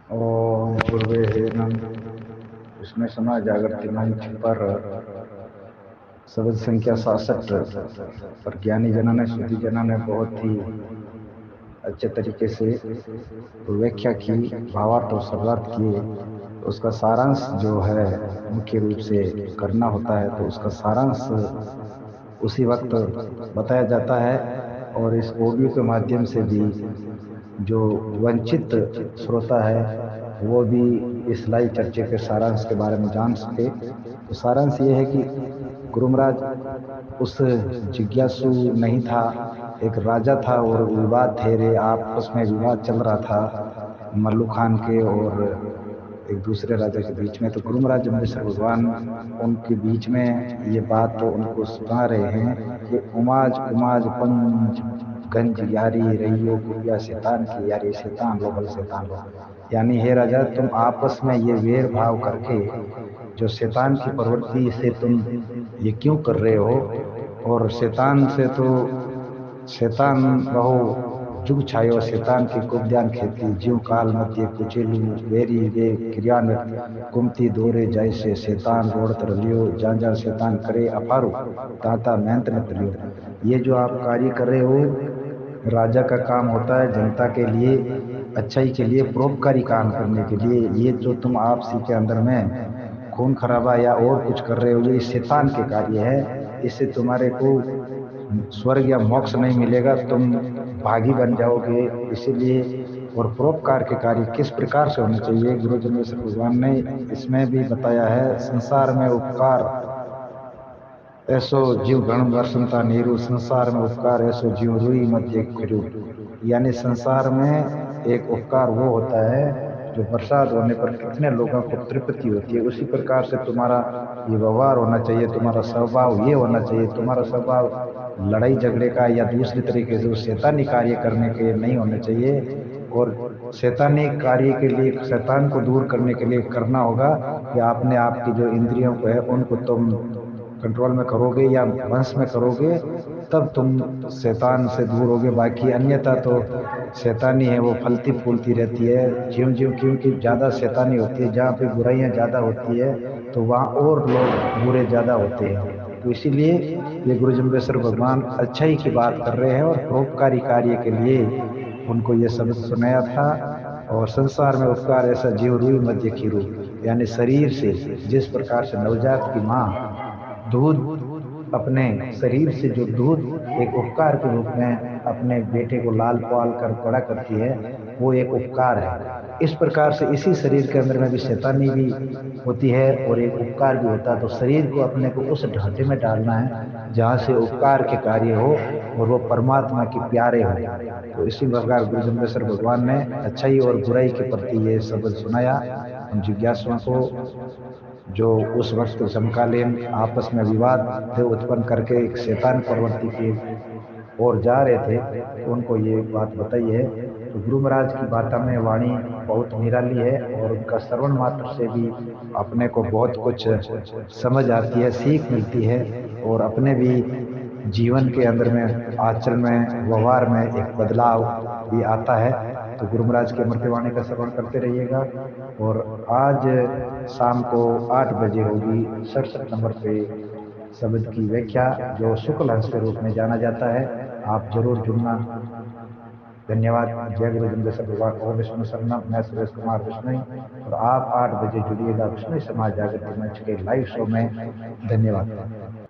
ओम गुरुवे नमः। विष्णु समाज जागृति मंच पर शब्द संख्या 66 पर ज्ञानी जनों ने, सुधी जनों ने बहुत ही अच्छे तरीके से व्याख्या की, भावार्थ और शब्दार्थ किए। तो उसका सारांश जो है मुख्य रूप से करना होता है, तो उसका सारांश उसी वक्त बताया जाता है। और इस ऑडियो के माध्यम से भी जो वंचित श्रोता है वो भी इस लाइव चर्चा के सारांश के बारे में जान सके। तो सारांश ये है कि गुरु महाराज उस जिज्ञासु नहीं था, एक राजा था और विवाद थे रे, आपस में विवाद चल रहा था मल्लू खान के और एक दूसरे राजा के बीच में। तो गुरु महाराज जम्बेश्वर भगवान उनके बीच में ये बात तो उनको सुना रहे हैं कि उमाज उमाज पंज गंज यारी रहियो गुड़िया शैतान की यारी, शैतान लो बल शैतान लो। यानी हे राजा, तुम आपस में ये वेर भाव करके जो शैतान की प्रवृत्ति से तुम ये क्यों कर रहे हो। और शैतान से तो शैतान बहु जुग छायो, शैतान की कुब्यान खेती जीव काल मध्य कुचेलू वेरी वे क्रियान्वित कुमती दोरे जैसे शैतान रोड़त रलियो जा शैतान करे अफारू ताता मेहनत न तलियो। ये जो आप कार्य कर रहे हो, राजा का काम होता है जनता के लिए, अच्छाई के लिए, परोपकारी काम करने के लिए। ये जो तुम आपसी के अंदर में खून खराबा या और कुछ कर रहे हो, ये शैतान के कार्य है। इससे तुम्हारे को स्वर्ग या मोक्ष नहीं मिलेगा, तुम भागी बन जाओगे। इसीलिए और परोपकार के कार्य किस प्रकार से होने चाहिए, गुरु जम्बेश्वर भगवान ने इसमें भी बताया है। संसार में उपकार ऐसो जीव गण वर्षंता नीरू, संसार में उपकार ऐसो जीव रुई मध्य खजू। यानी संसार में एक उपकार वो होता है जो बरसात होने पर कितने लोगों को तृप्ति होती है। उसी प्रकार से तुम्हारा ये व्यवहार होना चाहिए, तुम्हारा स्वभाव ये होना चाहिए। तुम्हारा स्वभाव लड़ाई झगड़े का या दूसरी तरीके से शैतानी कार्य करने के नहीं होने चाहिए। और शैतानी कार्य के लिए, शैतान को दूर करने के लिए करना होगा कि आपने आपकी जो इंद्रियों को है उनको तुम कंट्रोल में करोगे या वंश में करोगे, तब तुम शैतान से दूर होगे। बाकी अन्यथा तो शैतानी है वो फलती फूलती रहती है ज्यों ज्यों, क्योंकि ज़्यादा शैतानी होती है जहाँ पे बुराइयाँ ज़्यादा होती है तो वहाँ और लोग बुरे ज़्यादा होते हैं। तो इसीलिए ये गुरु जम्बेश्वर भगवान अच्छाई की बात कर रहे हैं और परोपकारी कार्य के लिए उनको ये शब्द सुनाया था। और संसार में उपकार ऐसा जीव रूई मध्य खीरू, यानी शरीर से जिस प्रकार से नवजात की माँ दूध अपने शरीर से जो दूध एक उपकार के रूप में अपने बेटे को लाल पाल कर बड़ा करती है, वो एक उपकार है। इस प्रकार से इसी शरीर के अंदर में भी शैतानी भी होती है और एक उपकार भी होता है। तो शरीर को अपने को उस ढांचे में डालना है जहाँ से उपकार के कार्य हो और वो परमात्मा के प्यारे हो। तो इसी प्रकार गुरु जम्बेश्वर भगवान ने अच्छाई और बुराई के प्रति ये शब्द सुनाया उन जिज्ञासुओं को, जो उस वक्त समकालीन आपस में विवाद थे उत्पन्न करके एक शैतान प्रवृत्ति की ओर जा रहे थे, तो उनको ये बात बताई है। तो गुरु महाराज की बातों में वाणी बहुत निराली है और उनका श्रवण मात्र से भी अपने को बहुत कुछ समझ आती है, सीख मिलती है और अपने भी जीवन के अंदर में, आचरण में, व्यवहार में एक बदलाव भी आता है। तो गुरु महाराज की अमृतवाणी का श्रवण करते रहिएगा। और आज शाम को 8 बजे होगी 67 नंबर पे शब्द की व्याख्या, जो शुक्ल हंस के रूप में जाना जाता है। आप जरूर जुड़ना। धन्यवाद। जय गुरु जम्बेश्वर भगवान। ओम विष्णु शरणम। मैं सुरेश कुमार विष्णु और आप 8 बजे जुड़िएगा विष्णु समाज जागृति मंच के लाइव शो में। धन्यवाद।